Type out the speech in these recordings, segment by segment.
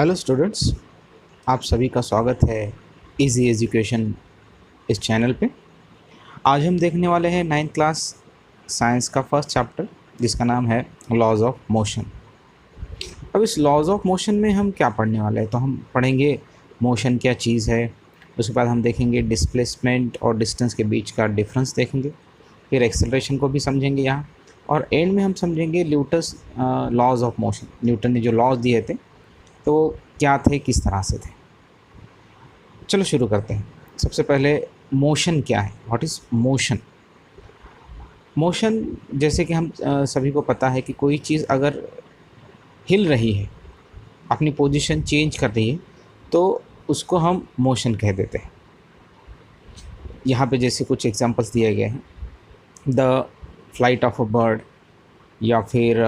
Hello students, आप सभी का स्वागत है इजी एजुकेशन इस चैनल पे। आज हम देखने वाले हैं 9th क्लास साइंस का फर्स्ट चैप्टर जिसका नाम है लॉज ऑफ मोशन। अब इस लॉज ऑफ मोशन में हम क्या पढ़ने वाले हैं, तो हम पढ़ेंगे मोशन क्या चीज़ है, उसके बाद हम देखेंगे डिस्प्लेसमेंट और डिस्टेंस के बीच का डिफरेंस देखेंगे, फिर एक्सेलरेशन को भी समझेंगे यहाँ, और एंड में हम समझेंगे Newton's laws of motion. Newton ने जो लॉज दिए थे तो क्या थे, किस तरह से थे। चलो शुरू करते हैं। सबसे पहले मोशन क्या है, व्हाट इज़ मोशन। मोशन जैसे कि हम सभी को पता है कि कोई चीज़ अगर हिल रही है, अपनी पोजीशन चेंज कर रही है, तो उसको हम मोशन कह देते हैं। यहाँ पे जैसे कुछ एग्जांपल्स दिए गए हैं, the flight of a bird, या फिर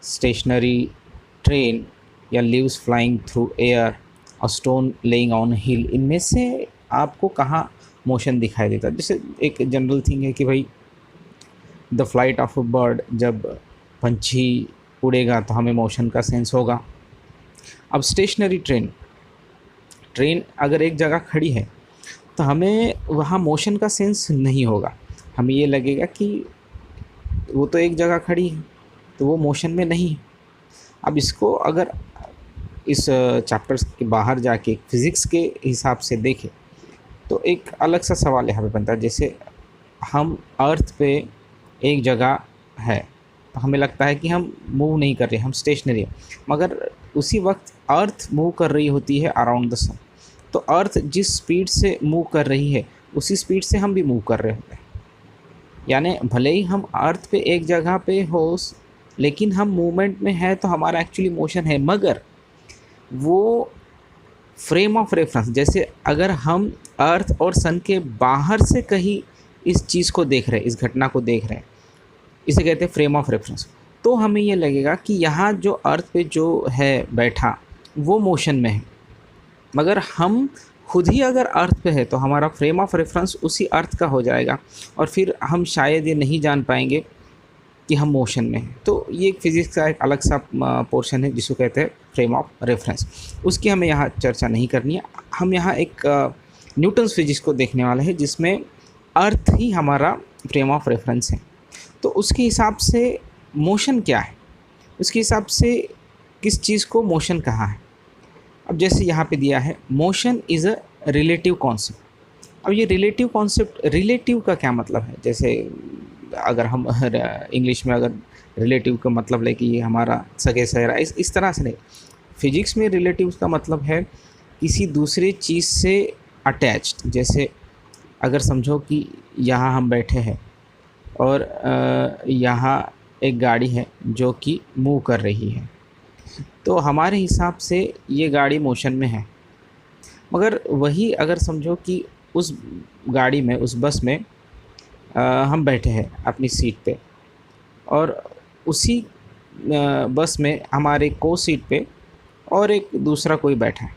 स्टेशनरी ट्रेन, या लीव्स फ्लाइंग थ्रू एयर, और स्टोन लेइंग ऑन हिल। इनमें से आपको कहाँ मोशन दिखाई देता है। जैसे एक जनरल थिंग है कि भाई the flight of a bird, जब पंछी उड़ेगा तो हमें मोशन का सेंस होगा। अब स्टेशनरी ट्रेन, ट्रेन अगर एक जगह खड़ी है तो हमें वहाँ मोशन का सेंस नहीं होगा। हमें ये लगेगा कि वो तो एक जगह खड़ी है, तो वो मोशन में नहीं है। अब इसको अगर इस चैप्टर के बाहर जाके फिज़िक्स के हिसाब से देखें तो एक अलग सा सवाल यहाँ पे बनता है। जैसे हम अर्थ पे एक जगह है तो हमें लगता है कि हम मूव नहीं कर रहे, हम स्टेशनरी हैं, मगर उसी वक्त अर्थ मूव कर रही होती है अराउंड द सन। तो अर्थ जिस स्पीड से मूव कर रही है उसी स्पीड से हम भी मूव कर रहे होते हैं। यानी भले ही हम अर्थ पे एक जगह पे हो, लेकिन हम मूवमेंट में है, तो हमारा एक्चुअली मोशन है, मगर वो फ्रेम ऑफ रेफरेंस, जैसे अगर हम अर्थ और सन के बाहर से कहीं इस चीज़ को देख रहे हैं, इस घटना को देख रहे हैं, इसे कहते हैं फ्रेम ऑफ रेफरेंस। तो हमें ये लगेगा कि यहाँ जो अर्थ पे जो है बैठा वो मोशन में है, मगर हम खुद ही अगर अर्थ पे है तो हमारा फ्रेम ऑफ रेफरेंस उसी अर्थ का हो जाएगा, और फिर हम शायद ये नहीं जान पाएंगे कि हम मोशन में हैं। तो ये एक फिज़िक्स का एक अलग सा पोर्शन है जिसको कहते हैं फ्रेम ऑफ रेफरेंस। उसकी हमें यहाँ चर्चा नहीं करनी है। हम यहाँ एक न्यूटन्स फिजिक्स को देखने वाले हैं जिसमें अर्थ ही हमारा फ्रेम ऑफ रेफरेंस है। तो उसके हिसाब से मोशन क्या है, उसके हिसाब से किस चीज़ को मोशन कहा है। अब जैसे यहाँ पे दिया है, motion is a relative concept. अब ये रिलेटिव कॉन्सेप्ट, रिलेटिव का क्या मतलब है। जैसे अगर हम इंग्लिश में अगर रिलेटिव का मतलब ले कि ये हमारा सगे सहेरा, इस तरह से नहीं। फिजिक्स में रिलेटिव का मतलब है किसी दूसरे चीज़ से अटैच्ड। जैसे अगर समझो कि यहाँ हम बैठे हैं और यहाँ एक गाड़ी है जो कि मूव कर रही है, तो हमारे हिसाब से ये गाड़ी मोशन में है। मगर वही अगर समझो कि उस गाड़ी में, उस बस में हम बैठे हैं अपनी सीट पे, और उसी बस में हमारे को सीट पे और एक दूसरा कोई बैठा है।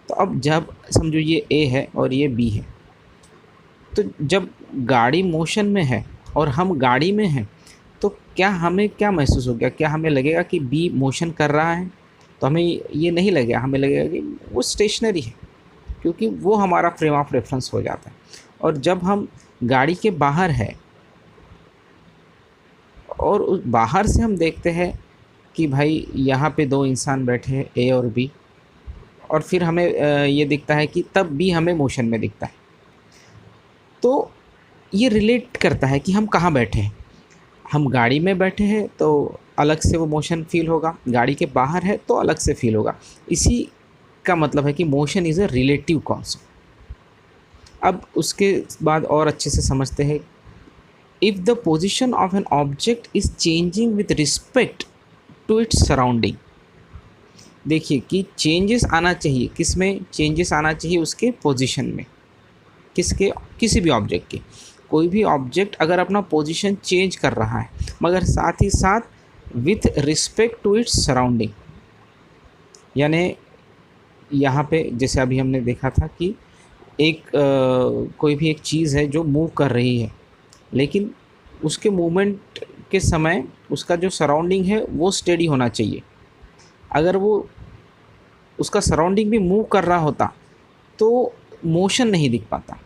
तो अब जब समझो ये ए है और ये बी है, तो जब गाड़ी मोशन में है और हम गाड़ी में हैं, तो क्या हमें क्या महसूस हो गया, क्या हमें लगेगा कि बी मोशन कर रहा है। तो हमें ये नहीं लगेगा, हमें लगेगा कि वो स्टेशनरी है, क्योंकि वो हमारा फ्रेम ऑफ रेफरेंस हो जाता है। और जब हम गाड़ी के बाहर है और उस बाहर से हम देखते हैं कि भाई यहाँ पे दो इंसान बैठे हैं, ए और बी, और फिर हमें ये दिखता है कि तब बी हमें मोशन में दिखता है। तो ये रिलेट करता है कि हम कहाँ बैठे हैं। हम गाड़ी में बैठे हैं तो अलग से वो मोशन फील होगा, गाड़ी के बाहर है तो अलग से फील होगा। इसी का मतलब है कि motion is a relative concept. अब उसके बाद और अच्छे से समझते हैं, if the position of an object is changing with respect to its surrounding. देखिए कि चेंजेस आना चाहिए, किस में चेंजेस आना चाहिए, उसके पोजीशन में। किसके, किसी भी ऑब्जेक्ट के। कोई भी ऑब्जेक्ट अगर अपना पोजीशन चेंज कर रहा है, मगर साथ ही साथ with respect to its surrounding, यानी यहाँ पे जैसे अभी हमने देखा था कि एक कोई भी एक चीज़ है जो मूव कर रही है, लेकिन उसके मूवमेंट के समय उसका जो सराउंडिंग है वो स्टेडी होना चाहिए। अगर वो उसका सराउंडिंग भी मूव कर रहा होता तो मोशन नहीं दिख पाता।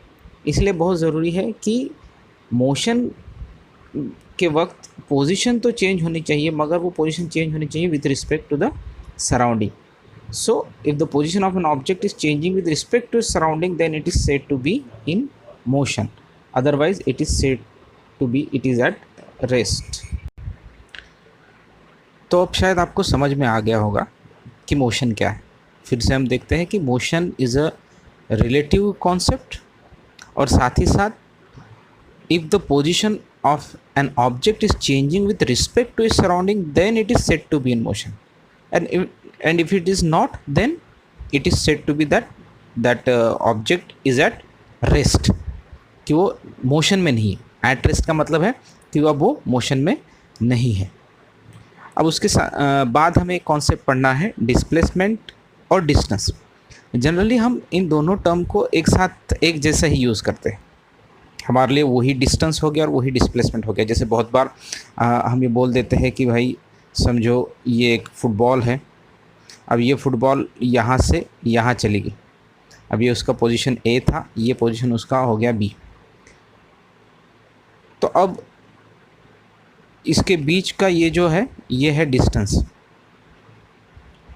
इसलिए बहुत ज़रूरी है कि मोशन के वक्त पोजीशन तो चेंज होनी चाहिए, मगर वो पोजीशन चेंज होनी चाहिए with respect to the surrounding. So if the position of an object is changing with respect to its surrounding, then it is said to be in motion. Otherwise it is said to be it is at rest. तो अब शायद आपको समझ में आ गया होगा कि motion क्या है। फिर से हम देखते हैं कि motion is a relative concept, और साथ ही साथ if the position of an object is changing with respect to its surrounding, then it is said to be in motion. And if it is not, then it is said to be that object is at rest, कि वो motion में नहीं है। At rest का मतलब है कि अब वो मोशन में नहीं है। अब उसके बाद हमें एक कॉन्सेप्ट पढ़ना है डिस्प्लेसमेंट और डिस्टेंस। जनरली हम इन दोनों टर्म को एक साथ एक जैसा ही यूज़ करते हैं। हमारे लिए वही डिस्टेंस हो गया और वही डिस्प्लेसमेंट हो गया। जैसे बहुत बार हम ये बोल देते हैं कि भाई समझो ये एक फुटबॉल है, अब ये फुटबॉल यहाँ से यहाँ चली गई, अब ये उसका पोजीशन ए था, ये पोजीशन उसका हो गया बी। तो अब इसके बीच का ये जो है ये है डिस्टेंस,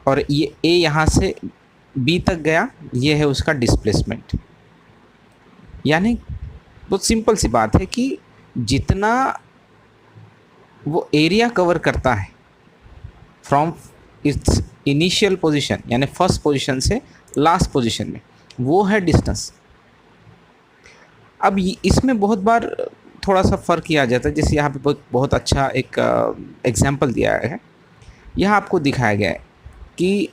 और ये ए यहाँ से बी तक गया, ये है उसका डिस्प्लेसमेंट। यानी बहुत सिंपल सी बात है कि जितना वो एरिया कवर करता है फ्रॉम इट्स इनिशियल पोजीशन, यानी फर्स्ट पोजीशन से लास्ट पोजीशन में, वो है डिस्टेंस। अब इसमें बहुत बार थोड़ा सा फ़र्क किया जाता है। जैसे यहाँ पे बहुत अच्छा एक एग्जांपल दिया है। यहाँ आपको दिखाया गया है कि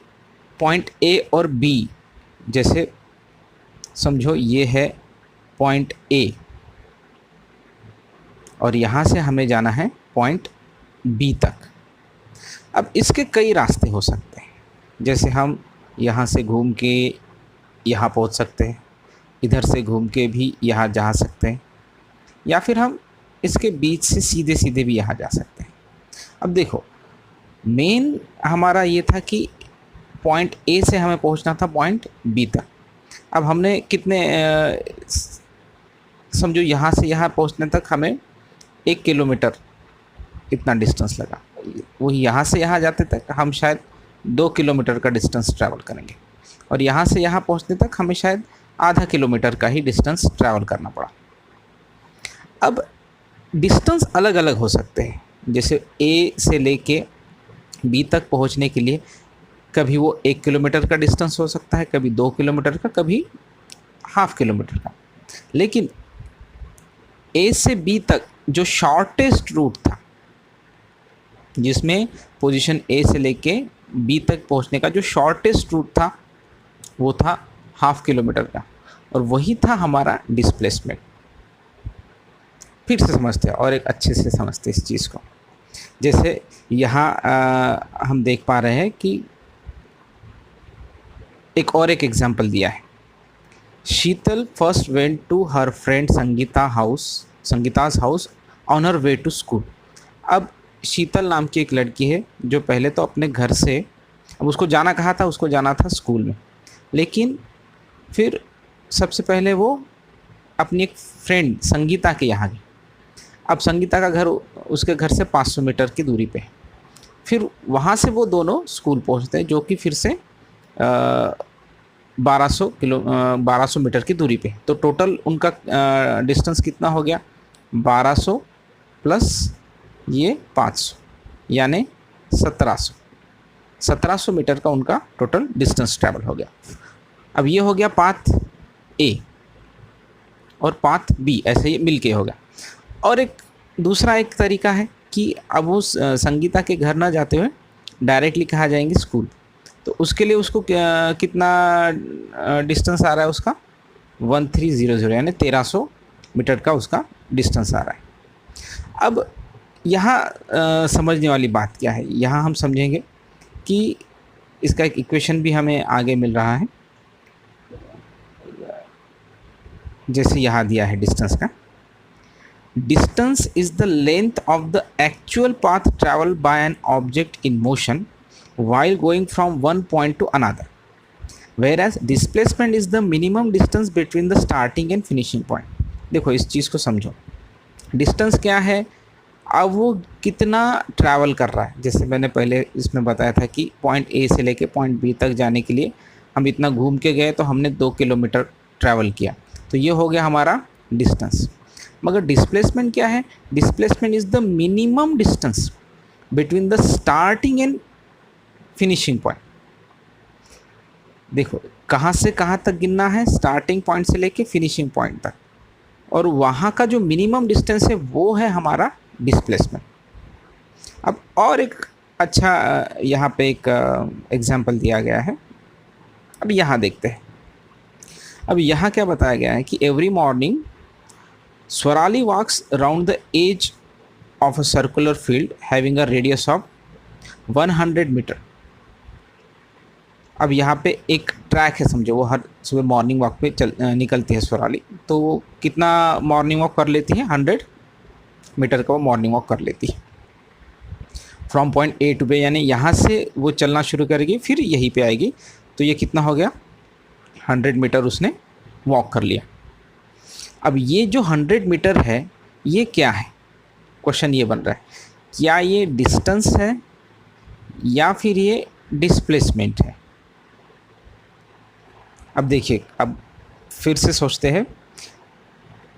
पॉइंट ए और बी, जैसे समझो ये है पॉइंट ए और यहाँ से हमें जाना है पॉइंट बी तक। अब इसके कई रास्ते हो सकते हैं। जैसे हम यहाँ से घूम के यहाँ पहुँच सकते हैं, इधर से घूम के भी यहाँ जा सकते हैं, या फिर हम इसके बीच से सीधे सीधे भी यहाँ जा सकते हैं। अब देखो, मेन हमारा ये था कि पॉइंट ए से हमें पहुँचना था पॉइंट बी तक। अब हमने कितने समझो यहाँ से यहाँ पहुँचने तक हमें 1 किलोमीटर इतना डिस्टेंस लगा। वही यहाँ से यहाँ जाते तक हम शायद 2 किलोमीटर का डिस्टेंस ट्रैवल करेंगे, और यहाँ से यहाँ पहुँचने तक हमें शायद आधा किलोमीटर का ही डिस्टेंस ट्रैवल करना पड़ा। अब डिस्टेंस अलग अलग हो सकते हैं। जैसे ए से लेके बी तक पहुँचने के लिए कभी वो 1 किलोमीटर का डिस्टेंस हो सकता है, कभी 2 किलोमीटर का, कभी ½ किलोमीटर का। लेकिन ए से बी तक जो शॉर्टेस्ट रूट था, जिसमें पोजीशन ए से लेके बी तक पहुंचने का जो शॉर्टेस्ट रूट था, वो था ½ किलोमीटर का, और वही था हमारा डिस्प्लेसमेंट। फिर से समझते हैं और एक अच्छे से समझते हैं इस चीज़ को। जैसे यहाँ हम देख पा रहे हैं कि एक और एक एग्जांपल दिया है। Sheetal first went to her friend Sangeeta's house on her way to school. अब शीतल नाम की एक लड़की है जो पहले तो अपने घर से, अब उसको जाना कहाँ था, उसको जाना था स्कूल में, लेकिन फिर सबसे पहले वो अपनी एक फ्रेंड संगीता के यहाँ गई। अब संगीता का घर उसके घर से 500 मीटर की दूरी पे है। फिर वहाँ से वो दोनों स्कूल पहुँचते हैं, जो कि फिर से 1200 मीटर की दूरी पे। तो टोटल उनका डिस्टेंस कितना हो गया, 1200 प्लस ये 500, यानी 1700 मीटर का उनका टोटल डिस्टेंस ट्रैवल हो गया। अब ये हो गया पाथ ए और पाथ बी, ऐसे ही मिल के हो गया। और एक दूसरा एक तरीका है कि अब उस संगीता के घर ना जाते हुए डायरेक्टली कहाँ जाएंगे, स्कूल। तो उसके लिए उसको कितना डिस्टेंस आ रहा है उसका, 1300, यानी 1300 मीटर का उसका डिस्टेंस आ रहा है। अब यहाँ समझने वाली बात क्या है, यहाँ हम समझेंगे कि इसका एक इक्वेशन भी हमें आगे मिल रहा है। जैसे यहाँ दिया है डिस्टेंस का, distance is the length of the actual path travel by an object in motion while going from one point to another। Whereas displacement is the minimum distance between the starting and finishing point. देखो इस चीज़ को समझो, distance क्या है, अब वो कितना travel कर रहा है। जैसे मैंने पहले इसमें बताया था कि पॉइंट ए से लेके पॉइंट बी तक जाने के लिए हम इतना घूम के गए तो हमने 2 किलोमीटर ट्रैवल किया, तो ये हो गया हमारा डिस्टेंस। मगर डिस्प्लेसमेंट क्या है, displacement is the minimum distance between the starting and finishing point. देखो कहाँ से कहाँ तक गिनना है, स्टार्टिंग पॉइंट से लेके फिनिशिंग पॉइंट तक, और वहाँ का जो मिनिमम डिस्टेंस है वो है हमारा डिस्प्लेसमेंट। अब और एक अच्छा यहाँ पे एक एग्जांपल दिया गया है, अब यहाँ देखते हैं। अब यहाँ क्या बताया गया है कि every morning Swarali walks around the edge of a circular field having a radius of 100 metre. अब यहाँ पे एक ट्रैक है, समझो वो हर सुबह मॉर्निंग वॉक पे निकलती है स्वराली, तो वो कितना मॉर्निंग वॉक कर लेती है, 100 मीटर का वो मॉर्निंग वॉक कर लेती है from point A to B, यानी यहाँ से वो चलना शुरू करेगी फिर यहीं पे आएगी, तो ये कितना हो गया, 100 मीटर उसने वॉक कर लिया। अब ये जो 100 मीटर है ये क्या है, क्वेश्चन ये बन रहा है, क्या ये डिस्टेंस है या फिर ये डिस्प्लेसमेंट है। अब देखिए, अब फिर से सोचते हैं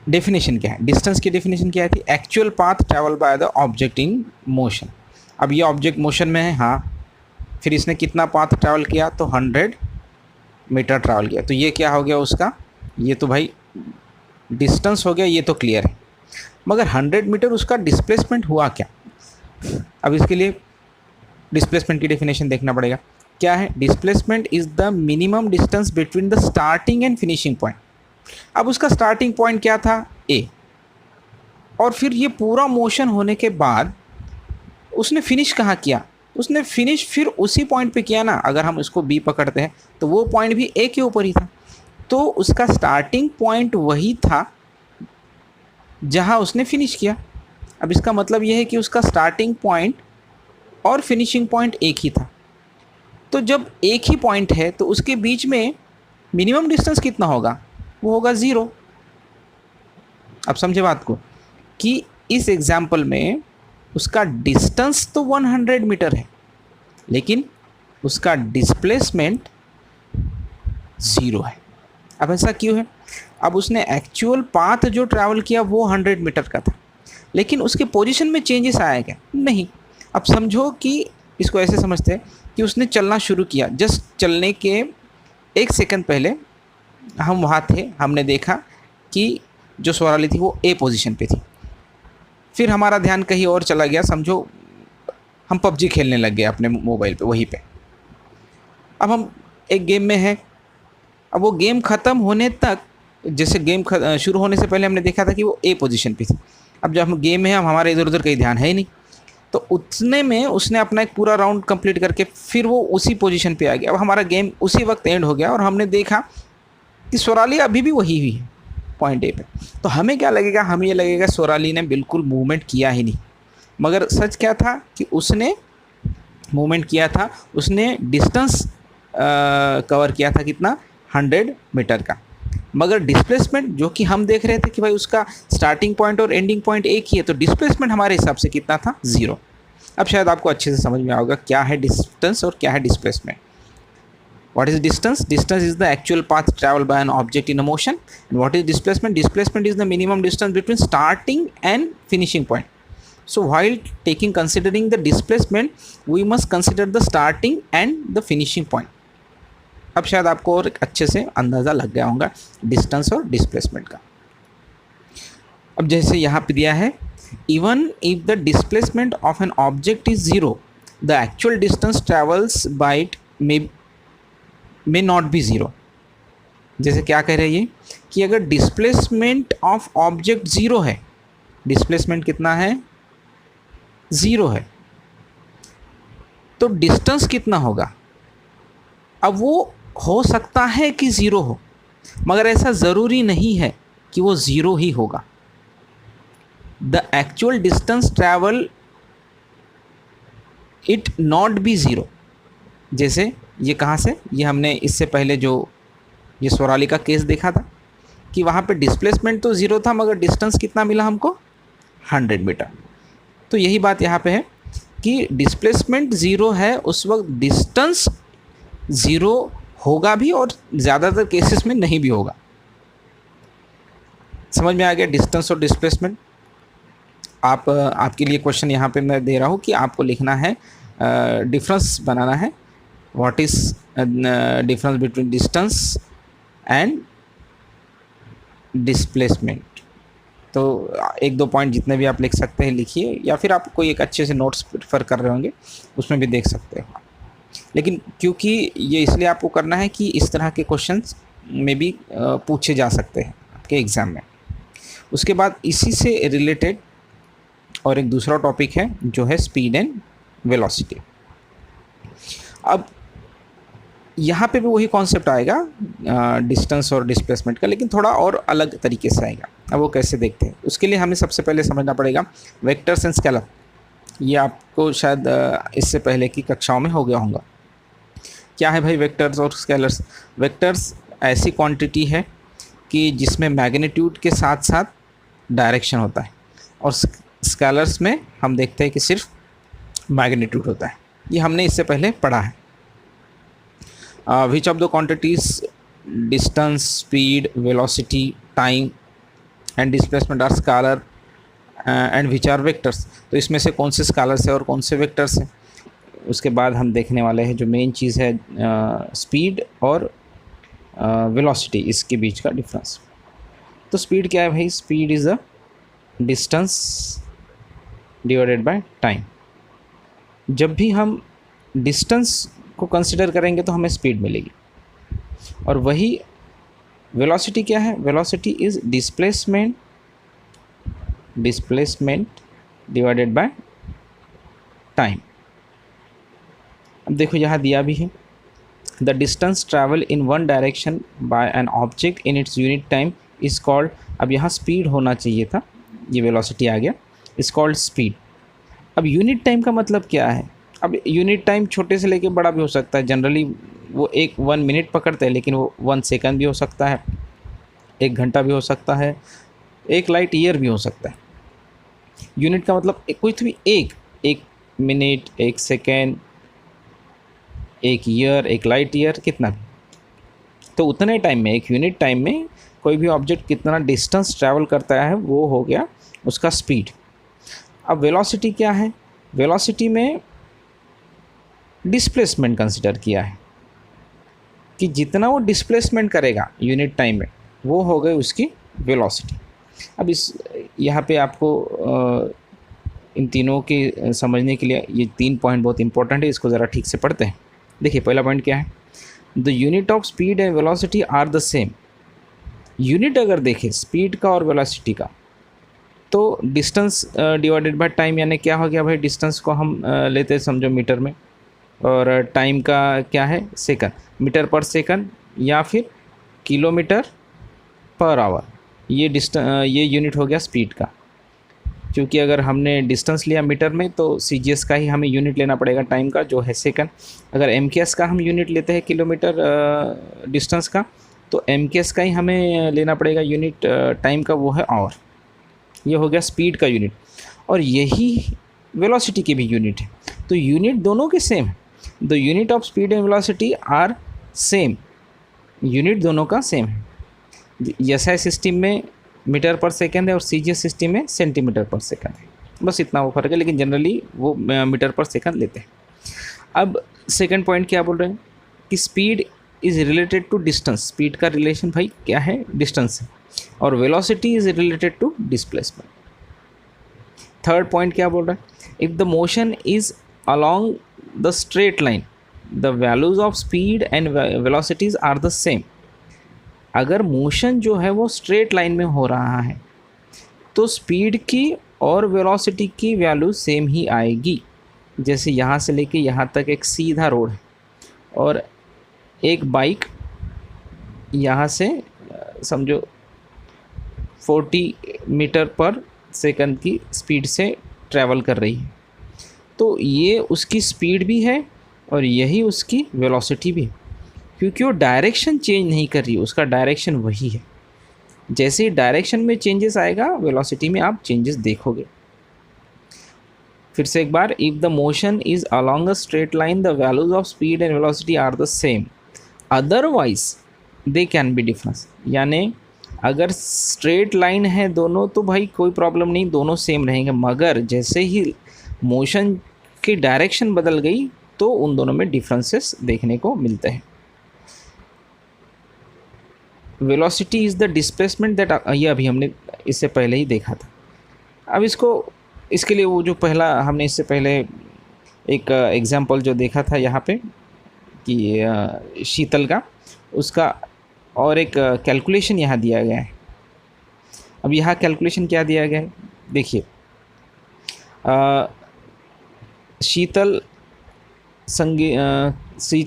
डेफिनेशन क्या है। डिस्टेंस की डेफिनेशन क्या थी, actual path travel by the object in motion. अब ये ऑब्जेक्ट मोशन में है, हाँ, फिर इसने कितना पाथ ट्रैवल किया, तो 100 मीटर ट्रैवल किया, तो ये क्या हो गया उसका, ये तो भाई डिस्टेंस हो गया, ये तो क्लियर है। मगर 100 मीटर उसका डिस्प्लेसमेंट हुआ क्या, अब इसके लिए डिस्प्लेसमेंट की डेफिनेशन देखना पड़ेगा। क्या है, displacement is the minimum distance between the starting and finishing point. अब उसका स्टार्टिंग पॉइंट क्या था, ए, और फिर ये पूरा मोशन होने के बाद उसने फिनिश कहाँ किया, उसने फिनिश फिर उसी पॉइंट पे किया ना। अगर हम इसको बी पकड़ते हैं तो वो पॉइंट भी ए के ऊपर ही था, तो उसका स्टार्टिंग पॉइंट वही था जहाँ उसने फिनिश किया। अब इसका मतलब ये है कि उसका स्टार्टिंग पॉइंट और फिनिशिंग पॉइंट एक ही था, तो जब एक ही पॉइंट है तो उसके बीच में मिनिमम डिस्टेंस कितना होगा, वो होगा 0। अब समझे बात को कि इस एग्जाम्पल में उसका डिस्टेंस तो 100 मीटर है, लेकिन उसका डिस्प्लेसमेंट 0 है। अब ऐसा क्यों है, अब उसने एक्चुअल पाथ जो ट्रैवल किया वो 100 मीटर का था, लेकिन उसके पोजीशन में चेंजेस आया क्या, नहीं। अब समझो कि इसको ऐसे समझते हैं कि उसने चलना शुरू किया, जस्ट चलने के 1 सेकंड पहले हम वहाँ थे, हमने देखा कि जो स्वराली थी वो ए पोजीशन पे थी, फिर हमारा ध्यान कहीं और चला गया, समझो हम पबजी खेलने लग गए अपने मोबाइल पे वहीं पे। अब हम एक गेम में हैं, अब वो गेम ख़त्म होने तक, जैसे गेम शुरू होने से पहले हमने देखा था कि वो ए पोजीशन पे थी। अब जब हम गेम में हैं, हम हमारा इधर उधर कहीं ध्यान है ही नहीं, तो उतने में उसने अपना एक पूरा राउंड कंप्लीट करके फिर वो उसी पोजीशन पे आ गया। अब हमारा गेम उसी वक्त एंड हो गया और हमने देखा कि स्वराली अभी भी वही हुई है पॉइंट ए पे। तो हमें क्या लगेगा, हमें ये लगेगा स्वराली ने बिल्कुल मूवमेंट किया ही नहीं, मगर सच क्या था कि उसने मूवमेंट किया था, उसने डिस्टेंस कवर किया था कितना, 100 मीटर का। मगर डिस्प्लेसमेंट जो कि हम देख रहे थे कि भाई उसका स्टार्टिंग पॉइंट और एंडिंग पॉइंट एक ही है, तो डिस्प्लेसमेंट हमारे हिसाब से कितना था, 0। अब शायद आपको अच्छे से समझ में आएगा क्या है डिस्टेंस और क्या है displacement. What is distance? Distance is the actual path traveled by an object in a motion. And what is displacement? Displacement is the minimum distance between starting and finishing point. So while considering the displacement, we must consider the starting and the finishing point. अब शायद आपको और अच्छे से अंदाज़ा लग गया होगा डिस्टेंस और डिस्प्लेसमेंट का। अब जैसे यहाँ पे दिया है, even if the displacement of an object is 0, the actual distance travels by it may not be 0। जैसे क्या कह रहे हैं ये कि अगर डिस्प्लेसमेंट ऑफ ऑब्जेक्ट 0 है, डिस्प्लेसमेंट कितना है, 0 है, तो डिस्टेंस कितना होगा। अब वो हो सकता है कि 0 हो, मगर ऐसा ज़रूरी नहीं है कि वो 0 ही होगा। The actual distance travel it not be 0। जैसे ये कहाँ से, ये हमने इससे पहले जो ये स्वराली का केस देखा था कि वहाँ पे डिस्प्लेसमेंट तो ज़ीरो था मगर डिस्टेंस कितना मिला हमको, 100 मीटर। तो यही बात यहाँ पे है कि डिस्प्लेसमेंट ज़ीरो है उस वक्त डिस्टेंस ज़ीरो होगा भी और ज़्यादातर केसेस में नहीं भी होगा। समझ में आ गया डिस्टेंस और डिस्प्लेसमेंट। आपके लिए क्वेश्चन यहाँ पे मैं दे रहा हूँ कि आपको लिखना है, डिफरेंस बनाना है, what is difference between distance and displacement. तो एक दो पॉइंट जितने भी आप लिख सकते हैं लिखिए, या फिर आप कोई एक अच्छे से नोट्स प्रेफर कर रहे होंगे उसमें भी देख सकते हो। लेकिन क्योंकि ये इसलिए आपको करना है कि इस तरह के क्वेश्चंस में भी पूछे जा सकते हैं आपके एग्ज़ाम में। उसके बाद इसी से रिलेटेड और एक दूसरा टॉपिक है जो है स्पीड एंड वेलोसिटी। अब यहाँ पे भी वही कॉन्सेप्ट आएगा डिस्टेंस और डिस्प्लेसमेंट का, लेकिन थोड़ा और अलग तरीके से आएगा। अब वो कैसे देखते हैं, उसके लिए हमें सबसे पहले समझना पड़ेगा वेक्टर्स एंड स्केलर। ये आपको शायद इससे पहले की कक्षाओं में हो गया होगा। क्या है भाई वेक्टर्स और स्केलर्स? वेक्टर्स ऐसी क्वांटिटी है कि जिसमें मैग्नीट्यूड के साथ साथ डायरेक्शन होता है, और स्केलर्स में हम देखते हैं कि सिर्फ मैग्नीट्यूड होता है। ये हमने इससे पहले पढ़ा है। Which of the quantities distance, speed, velocity, time and displacement are scalar and which are vectors. तो इसमें से कौन से स्केलर्स है और कौन से वेक्टर्स हैं, उसके बाद हम देखने वाले हैं जो मेन चीज़ है स्पीड और वेलोसिटी, इसके बीच का डिफरेंस। तो स्पीड क्या है भाई? Speed is the distance divided by time. जब भी हम डिस्टेंस को कंसिडर करेंगे तो हमें स्पीड मिलेगी, और वही वेलोसिटी क्या है? Velocity is displacement divided by time. अब देखो यहाँ दिया भी है, the distance travel in one direction by an object in its unit time is called, अब यहाँ स्पीड होना चाहिए था, ये वेलोसिटी आ गया, इज़ कॉल्ड स्पीड। अब यूनिट टाइम का मतलब क्या है? अब यूनिट टाइम छोटे से लेके बड़ा भी हो सकता है। जनरली वो 1 मिनट पकड़ते हैं, लेकिन वो 1 सेकंड भी हो सकता है, 1 घंटा भी हो सकता है, 1 लाइट ईयर भी हो सकता है। यूनिट का मतलब कुछ भी एक minute, 1 second, 1 year, 1 light year, कितना भी। तो उतने टाइम में, एक यूनिट टाइम में कोई भी ऑब्जेक्ट कितना डिस्टेंस ट्रैवल करता है वो हो गया उसका स्पीड। अब वेलोसिटी क्या है? वेलोसिटी में डिस्प्लेसमेंट कंसिडर किया है कि जितना वो डिस्प्लेसमेंट करेगा यूनिट टाइम में वो हो गई उसकी वेलोसिटी। अब इस यहाँ पे आपको इन तीनों के समझने के लिए ये 3 पॉइंट बहुत इंपॉर्टेंट है, इसको ज़रा ठीक से पढ़ते हैं। देखिए पहला पॉइंट क्या है? The unit of speed and velocity are the same. Unit अगर देखें स्पीड का और वेलोसिटी का, तो डिस्टेंस डिवाइडेड बाय टाइम, यानी क्या हो गया भाई? डिस्टेंस को हम लेते हैं समझो मीटर में, और टाइम का क्या है? सेकंड, मीटर पर सेकंड या फिर किलोमीटर पर आवर। ये यूनिट हो गया स्पीड का। क्योंकि अगर हमने डिस्टेंस लिया मीटर में तो CGS का ही हमें यूनिट लेना पड़ेगा टाइम का, जो है सेकंड। अगर MKS का हम यूनिट लेते हैं किलोमीटर डिस्टेंस का, तो MKS का ही हमें लेना पड़ेगा यूनिट टाइम का, वो है आवर। ये हो गया स्पीड का यूनिट, और यही वेलोसिटी की भी यूनिट है। तो यूनिट दोनों के सेम है। The unit of speed and velocity are same, unit दोनों का सेम है। SI सिस्टम में मीटर पर सेकंड है और CGS सिस्टम में सेंटीमीटर पर सेकंड है, बस इतना वो फर्क है, लेकिन जनरली वो मीटर पर सेकंड लेते हैं। अब सेकंड पॉइंट क्या बोल रहे हैं कि speed is related to distance. Speed का रिलेशन भाई क्या है? डिस्टेंस है, और velocity is related to displacement. Third point क्या बोल रहा है? If the motion is along the straight line the values of speed and velocities are the same। अगर मोशन जो है वो स्ट्रेट लाइन में हो रहा है तो स्पीड की और वेलोसिटी की वैल्यू सेम ही आएगी। जैसे यहाँ से लेके यहाँ तक एक सीधा रोड है, और एक बाइक यहाँ से समझो 40 मीटर पर सेकंड की स्पीड से ट्रैवल कर रही है, तो ये उसकी स्पीड भी है और यही उसकी वेलोसिटी भी है, क्योंकि वो डायरेक्शन चेंज नहीं कर रही है, उसका डायरेक्शन वही है। जैसे ही डायरेक्शन में चेंजेस आएगा वेलोसिटी में आप चेंजेस देखोगे। फिर से एक बार, if the motion is along a straight line the values of speed and velocity are the same, otherwise they can be difference. यानी अगर स्ट्रेट लाइन है दोनों तो भाई कोई प्रॉब्लम नहीं, दोनों सेम रहेंगे, मगर जैसे ही मोशन की डायरेक्शन बदल गई तो उन दोनों में डिफरेंसेस देखने को मिलते हैं। Velocity is the displacement that, ये अभी हमने इससे पहले ही देखा था। अब इसके लिए वो जो पहला हमने इससे पहले एक एग्जाम्पल जो देखा था यहाँ पे कि शीतल का, उसका और एक कैलकुलेशन यहाँ दिया गया है। अब यहाँ कैलकुलेशन क्या दिया गया है, देखिए शीतल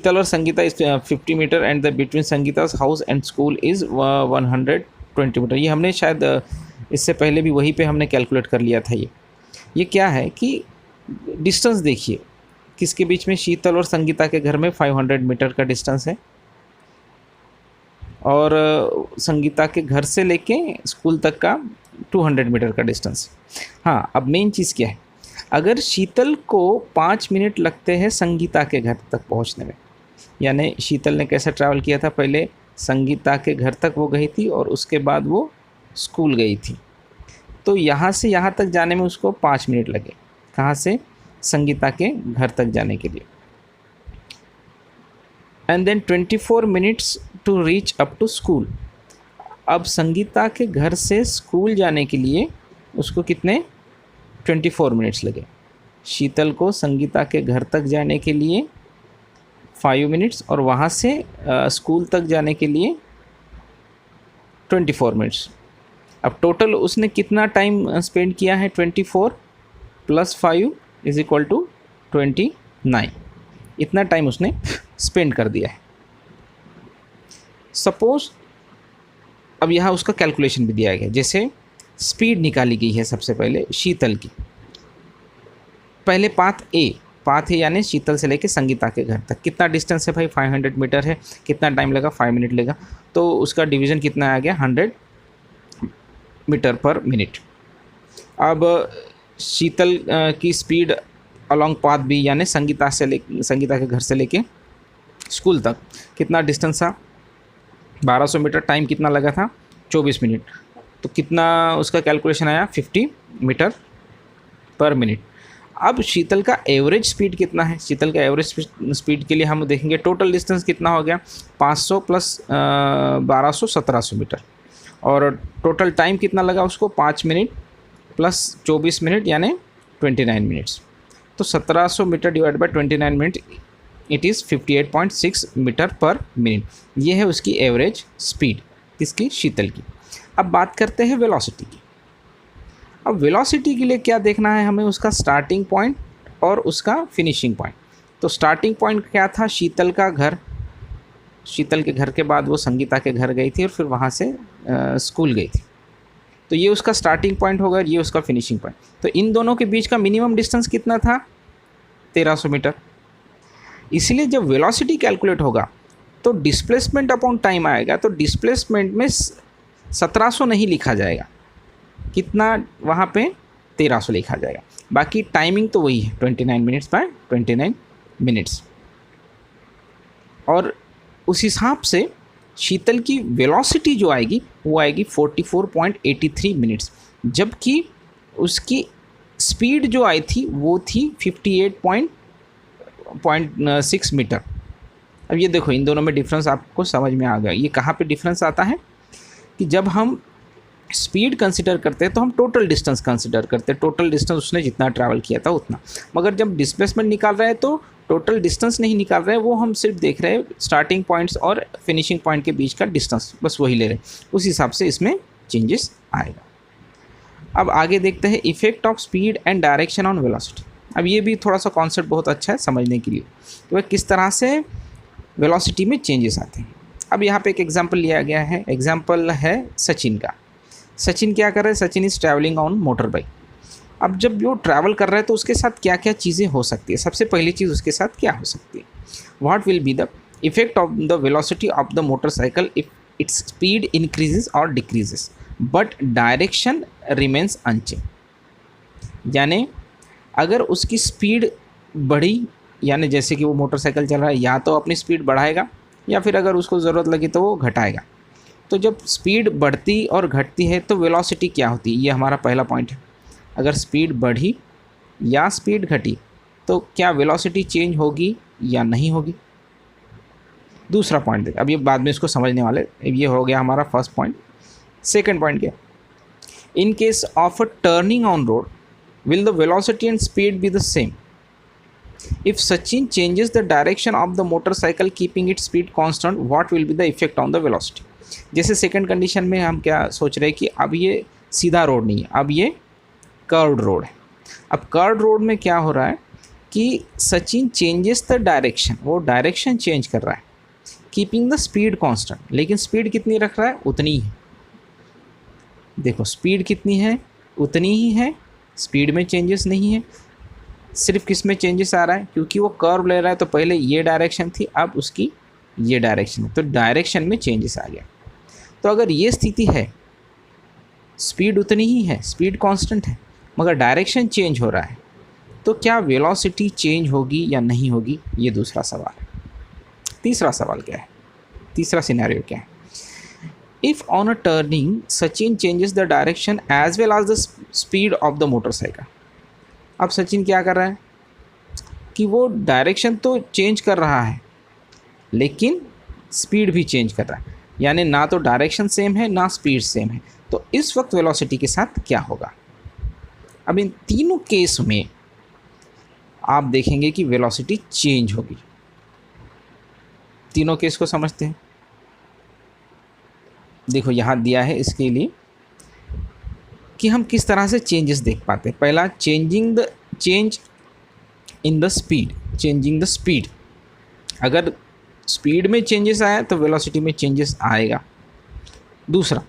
और Sangeeta is 50 metre and the between Sangeeta's house and school is 120 metre. ये हमने शायद इससे पहले भी वहीं पे हमने कैलकुलेट कर लिया था। ये क्या है कि डिस्टेंस देखिए किसके बीच में, शीतल और संगीता के घर में 500 मीटर का डिस्टेंस है, और संगीता के घर से लेके स्कूल तक का 200 मीटर का डिस्टेंस। हाँ, अब मेन चीज़ क्या है, अगर शीतल को 5 मिनट लगते हैं संगीता के घर तक पहुंचने में, यानी शीतल ने कैसा ट्रैवल किया था, पहले संगीता के घर तक वो गई थी और उसके बाद वो स्कूल गई थी, तो यहाँ से यहाँ तक जाने में उसको 5 मिनट लगे। कहाँ से, संगीता के घर तक जाने के लिए। And then 24 minutes to reach up to school. अब संगीता के घर से स्कूल जाने के लिए उसको कितने 24 मिनट्स लगे। शीतल को संगीता के घर तक जाने के लिए 5 मिनट्स और वहाँ से स्कूल तक जाने के लिए 24 मिनट्स। अब टोटल उसने कितना टाइम स्पेंड किया है, 24 + 5 = 29। इतना टाइम उसने स्पेंड कर दिया है। सपोज अब यहाँ उसका कैलकुलेशन भी दिया गया, जैसे स्पीड निकाली गई है सबसे पहले शीतल की। पहले पाथ है यानी शीतल से लेके संगीता के घर तक कितना डिस्टेंस है भाई, 500 मीटर है। कितना टाइम लगा, 5 मिनट लगा, तो उसका डिवीज़न कितना आ गया, 100 मीटर पर मिनट। अब शीतल की स्पीड अलॉन्ग पाथ भी, यानी संगीता के घर से लेके स्कूल तक कितना डिस्टेंस था, 1200 मीटर। टाइम कितना लगा था, 24 मिनट। तो कितना उसका कैलकुलेशन आया, 50 मीटर पर मिनट। अब शीतल का एवरेज स्पीड कितना है, शीतल का एवरेज स्पीड के लिए हम देखेंगे टोटल डिस्टेंस कितना हो गया, 500 + 1200 1700 मीटर। और टोटल टाइम कितना लगा उसको, 5 मिनट + 24 मिनट यानी 29 मिनट्स। तो 1700 metre divide by 29 minute, it is 58.6 metre पर मिनट। ये है उसकी एवरेज स्पीड, किसकी, शीतल की। अब बात करते हैं वेलोसिटी की। अब वेलोसिटी के लिए क्या देखना है हमें, उसका स्टार्टिंग पॉइंट और उसका फिनिशिंग पॉइंट। तो स्टार्टिंग पॉइंट क्या था, शीतल का घर। शीतल के घर के बाद वो संगीता के घर गई थी और फिर वहाँ से स्कूल गई थी। तो ये उसका स्टार्टिंग पॉइंट होगा, ये उसका फिनिशिंग पॉइंट। तो इन दोनों के बीच का मिनिमम डिस्टेंस कितना था, 1300 मीटर। इसलिए जब वेलोसिटी कैलकुलेट होगा तो डिस्प्लेसमेंट अपॉन टाइम आएगा, तो डिस्प्लेसमेंट में 1700 नहीं लिखा जाएगा, कितना वहाँ पे 1300 लिखा जाएगा। बाकी टाइमिंग तो वही है, 29 मिनट्स बाय 29 मिनट्स। और उस हिसाब से शीतल की वेलोसिटी जो आएगी वो आएगी 44.83 मिनट्स, जबकि उसकी स्पीड जो आई थी वो थी 58.6 मीटर। अब ये देखो इन दोनों में डिफरेंस आपको समझ में आ गया। ये कहाँ पे डिफरेंस आता है कि जब हम स्पीड कंसिडर करते हैं तो हम टोटल डिस्टेंस कंसिडर करते हैं, टोटल डिस्टेंस उसने जितना ट्रैवल किया था उतना। मगर जब डिस्प्लेसमेंट निकाल रहे हैं तो टोटल डिस्टेंस नहीं निकाल रहे हैं, वो हम सिर्फ देख रहे हैं स्टार्टिंग पॉइंट्स और फिनिशिंग पॉइंट के बीच का डिस्टेंस, बस वही ले रहे हैं। उस हिसाब से इसमें चेंजेस आएगा। अब आगे देखते हैं effect of speed and direction on velocity. अब ये भी थोड़ा सा कॉन्सेप्ट बहुत अच्छा है समझने के लिए, तो वह किस तरह से वेलोसिटी में चेंजेस आते हैं। अब यहाँ पे एक एग्जांपल लिया गया है, एग्जांपल है सचिन का। सचिन क्या कर रहे हैं, Sachin is travelling on motor bike. अब जब वो ट्रैवल कर रहा है तो उसके साथ क्या क्या चीज़ें हो सकती है। सबसे पहली चीज़ उसके साथ क्या हो सकती है, what will be the effect of the velocity of the motorcycle if its speed increases और decreases but direction remains unchange. यानी अगर उसकी स्पीड बढ़ी, यानी जैसे कि वो मोटरसाइकिल चल रहा है, या तो अपनी स्पीड बढ़ाएगा या फिर अगर उसको ज़रूरत लगी तो वो घटाएगा। तो जब स्पीड बढ़ती और घटती है तो वेलोसिटी क्या होती है, ये हमारा पहला पॉइंट है। अगर स्पीड बढ़ी या स्पीड घटी तो क्या वेलोसिटी चेंज होगी या नहीं होगी। दूसरा पॉइंट देखिए, अब ये बाद में इसको समझने वाले, ये हो गया हमारा फर्स्ट पॉइंट। सेकंड पॉइंट क्या, in case of a turning on road will the velocity and speed be the same if Sachin changes the direction of the motorcycle keeping it speed constant what will be the effect on the velocity. जैसे second condition में हम क्या सोच रहे हैं कि अब ये सीधा रोड नहीं है, अब ये कर्व्ड रोड है। अब कर्व्ड रोड में क्या हो रहा है कि सचिन चेंजेस द डायरेक्शन, वो डायरेक्शन चेंज कर रहा है, कीपिंग द स्पीड कांस्टेंट, लेकिन स्पीड कितनी रख रहा है, उतनी ही। देखो स्पीड कितनी है, उतनी ही है, स्पीड में चेंजेस नहीं है। सिर्फ किस में चेंजेस आ रहा है, क्योंकि वो कर्व ले रहा है तो पहले ये डायरेक्शन थी, अब उसकी ये डायरेक्शन है, तो डायरेक्शन में चेंजेस आ गया। तो अगर ये स्थिति है, स्पीड उतनी ही है, स्पीड कांस्टेंट है, मगर डायरेक्शन चेंज हो रहा है, तो क्या वेलोसिटी चेंज होगी या नहीं होगी, ये दूसरा सवाल है। तीसरा सवाल क्या है, तीसरा सिनेरियो क्या है, if on a turning Sachin changes the direction as well as the speed of the motorcycle. अब सचिन क्या कर रहा है कि वो डायरेक्शन तो चेंज कर रहा है लेकिन स्पीड भी चेंज कर रहा है, यानी ना तो डायरेक्शन सेम है ना स्पीड सेम है। तो इस वक्त वेलोसिटी के साथ क्या होगा। अब इन तीनों केस में आप देखेंगे कि वेलोसिटी चेंज होगी। तीनों केस को समझते हैं। देखो यहाँ दिया है इसके लिए कि हम किस तरह से चेंजेस देख पाते हैं। पहला, change in the speed, changing the speed. अगर स्पीड में चेंजेस आया तो वेलोसिटी में चेंजेस आएगा। दूसरा,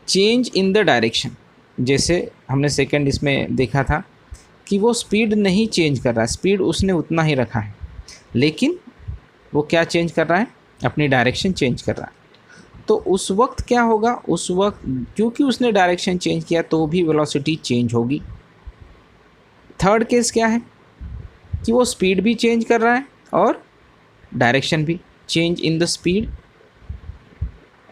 चेंज इन द डायरेक्शन, जैसे हमने सेकंड इसमें देखा था कि वो स्पीड नहीं चेंज कर रहा है, स्पीड उसने उतना ही रखा है, लेकिन वो क्या चेंज कर रहा है, अपनी डायरेक्शन चेंज कर रहा है। तो उस वक्त क्या होगा, उस वक्त क्योंकि उसने डायरेक्शन चेंज किया तो भी वेलोसिटी चेंज होगी। थर्ड केस क्या है कि वो स्पीड भी चेंज कर रहा है और डायरेक्शन भी, change in the speed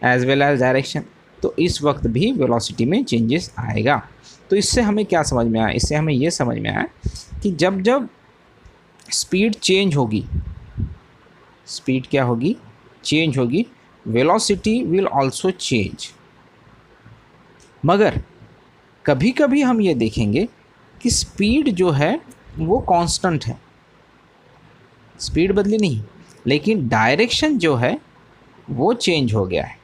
as well as direction, तो इस वक्त भी वेलोसिटी में चेंजेस आएगा। तो इससे हमें क्या समझ में आया, इससे हमें ये समझ में आया कि जब जब स्पीड चेंज होगी, स्पीड क्या होगी, चेंज होगी, वेलोसिटी विल आल्सो चेंज। मगर कभी कभी हम ये देखेंगे कि स्पीड जो है वो कांस्टेंट है, स्पीड बदली नहीं, लेकिन डायरेक्शन जो है वो चेंज हो गया है,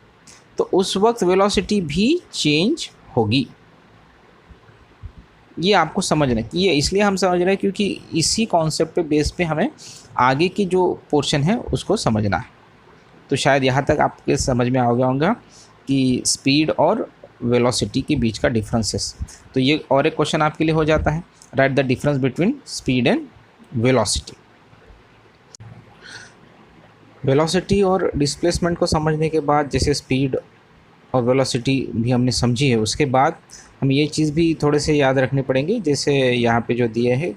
तो उस वक्त वेलोसिटी भी चेंज होगी। ये आपको समझना है, ये इसलिए हम समझ रहे हैं क्योंकि इसी कॉन्सेप्ट पे बेस पे हमें आगे की जो पोर्शन है उसको समझना है। तो शायद यहाँ तक आपके समझ में आ गया होगा कि स्पीड और वेलोसिटी के बीच का डिफरेंसेस। तो ये और एक क्वेश्चन आपके लिए हो जाता है, right the difference between speed and velocity. Velocity और डिस्प्लेसमेंट को समझने के बाद, जैसे स्पीड और वेलोसिटी भी हमने समझी है, उसके बाद हम ये चीज़ भी थोड़े से याद रखने पड़ेंगे। जैसे यहाँ पे जो दिए है,